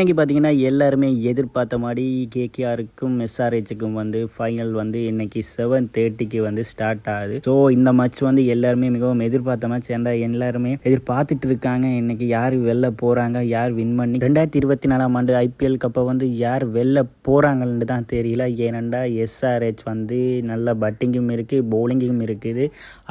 இன்றைக்கி பார்த்தீங்கன்னா எல்லாருமே எதிர்பார்த்த மாதிரி கேகேஆருக்கும் எஸ்ஆர்ஹெச்சுக்கும் வந்து ஃபைனல் வந்து இன்றைக்கி 7:30க்கு வந்து ஸ்டார்ட் ஆகுது. ஸோ இந்த மேட்ச் வந்து எல்லாருமே மிகவும் எதிர்பார்த்த மேட்ச். ஏன்டா எல்லாருமே எதிர்பார்த்துட்டு இருக்காங்க இன்றைக்கி யார் வெளில போகிறாங்க, யார் வின் பண்ணி 2024ஆம் ஆண்டு ஐபிஎல் கப்பை வந்து யார் வெளில போகிறாங்கன்னு தான் தெரியல. ஏனெண்டா எஸ்ஆர்ஹெச் வந்து நல்ல பட்டிங்கும் இருக்குது, பவுலிங்கும் இருக்குது.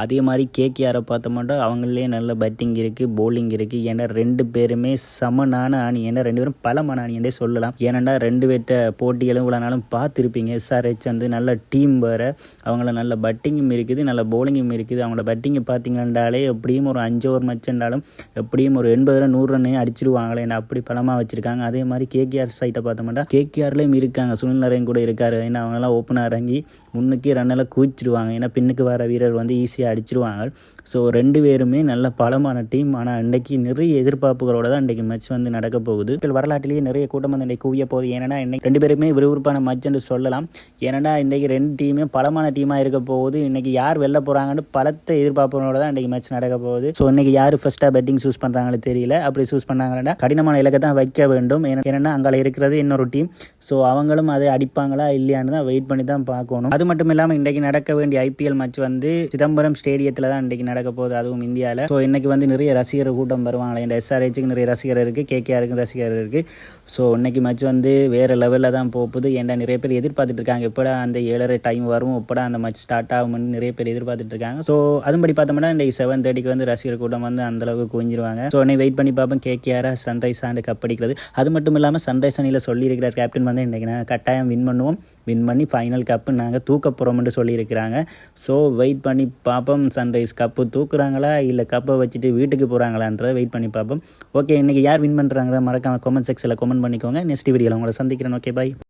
அதே மாதிரி கேகேஆரை பார்த்த மாட்டோம், அவங்களே நல்ல பட்டிங் இருக்குது, பவுலிங் இருக்குது. ஏன்னா ரெண்டு பேருமே சமனான அணி. ஏன்னா ரெண்டு பேரும் பலமான அணியண்டே சொல்லலாம். ஏன்னா ரெண்டு பேர்ட்ட போட்டிகளும் இவ்வளோ நாளும் பார்த்துருப்பீங்க. எஸ்ஆர்ஹெச் வந்து நல்ல டீம் வேறு, அவங்கள நல்ல பட்டிங்கும் இருக்குது, நல்ல பவுலிங்கும் இருக்குது. அவங்களோட பட்டிங்கை பார்த்தீங்கன்னாலே எப்படியும் ஒரு 5 ஓவர் மேட்ச் இருந்தாலும் எப்படியும் ஒரு 80 ரன் 100 ரன் அடிச்சிருவாங்களே. ஏன்னா அப்படி பலமாக வச்சுருக்காங்க. அதே மாதிரி கேகேஆர் சைட்டை பார்த்தோம்னா கேகேஆர்லேயும் இருக்காங்க, சுனில் நரேன் கூட இருக்காரு. ஏன்னா அவங்களாம் ஓப்பனாக இறங்கி முன்னுக்கு ரன்னெல்லாம் குவிச்சிருவாங்க. ஏன்னா பின்னுக்கு வர வீரர் வந்து ஈஸியாக அடிச்சிருவாங்க. ஸோ ரெண்டு பேருமே நல்ல பலமான டீம். ஆனால் இன்றைக்கி நிறைய எதிர்பார்ப்புகளோட தான் இன்றைக்கி மேட்ச் வந்து நடக்க போகுது. வரலாற்றிலேயே நிறைய கூட்டம் வந்து இன்றைக்கி குவிய போகுது. ஏன்னா இன்னைக்கு ரெண்டு பேருமே விறுவிறுப்பான மேட்ச் என்று சொல்லலாம். ஏன்னா இன்றைக்கி ரெண்டு டீமே பலமான டீமாக இருக்க போகுது. இன்றைக்கி யார் வெளில போகிறாங்கன்னு பலத்தை எதிர்பார்ப்போட தான் இன்றைக்கி மேட்ச் நடக்க போகுது. ஸோ இன்றைக்கி யார் ஃபஸ்ட்டாக பேட்டிங் சூஸ் பண்ணுறாங்கன்னு தெரியல. அப்படி சூஸ் பண்ணாங்கன்னா கடினமான இலக்கை தான் வைக்க வேண்டும். ஏன்னா அங்கே இருக்கிறது இன்னொரு டீம். ஸோ அவங்களும் அதை அடிப்பாங்களா இல்லையான்னு தான் வெயிட் பண்ணி தான் பார்க்கணும். அது மட்டும் இல்லாமல் இன்றைக்கி நடக்க வேண்டிய ஐபிஎல் மேட்ச் வந்து சிதம்பரம் ஸ்டேடியத்தில் தான் இன்றைக்கி நடக்க போகுது, அதுவும் இந்தியாவில். ஸோ இன்றைக்கி வந்து நிறைய ரசிகர் கூட்டம் வருவாங்களே. இந்த எஸ்ஆர்ஹெச்சுக்கு நிறைய ரசிகர் இருக்குது, கேகேஆருக்கு ரசிகர் இருக்குது. ஸோ இன்றைக்கி மேட்ச் வந்து வேறு லெவலில் தான் போகுது. ஏன்டா நிறைய பேர் எதிர்பார்த்துட்டு இருக்காங்க, எப்படா அந்த 7:30 டைம் வரும், எப்படா அந்த மேட்ச் ஸ்டார்ட் ஆகும்னு நிறைய பேர் எதிர்பார்த்துட்டு இருக்காங்க. ஸோ அதுபடி பார்த்தோம்னா இன்றைக்கி 7:30க்கு வந்து ரசிகர் கூட்டம் வந்து அந்தளவுக்கு குவிஞ்சிருவாங்க. ஸோ இன்னைக்கு வெயிட் பண்ணி பார்ப்போம் கேகேஆர் சன்ரைஸ் ஆண்டு கப் அடிக்கிறது. அது மட்டும் இல்லாமல் சன்ரைஸ் அணியில் சொல்லியிருக்கிறார் கேப்டன் வந்து இன்றைக்கி நாங்கள் கட்டாயம் வின் பண்ணுவோம், வின் பண்ணி ஃபைனல் கப்பு நாங்கள் தூக்க போகிறோம்னு சொல்லியிருக்கிறாங்க. ஸோ வெயிட் பண்ணி பார்ப்போம், சன்ரைஸ் கப்பு தூக்குறாங்களா இல்லை கப்பை வச்சுட்டு வீட்டுக்கு போகிறாங்களான்றதை வெயிட் பண்ணி பார்ப்போம். ஓகே, இன்றைக்கி யார் வின் பண்ணுறாங்க மறக்காம கமெண்ட் செக்ஷனில் கமெண்ட் பண்ணிக்கோங்க. நெக்ஸ்ட் வீடியோவில் உங்களை சந்திக்கிறேன். ஓகே, பாய்.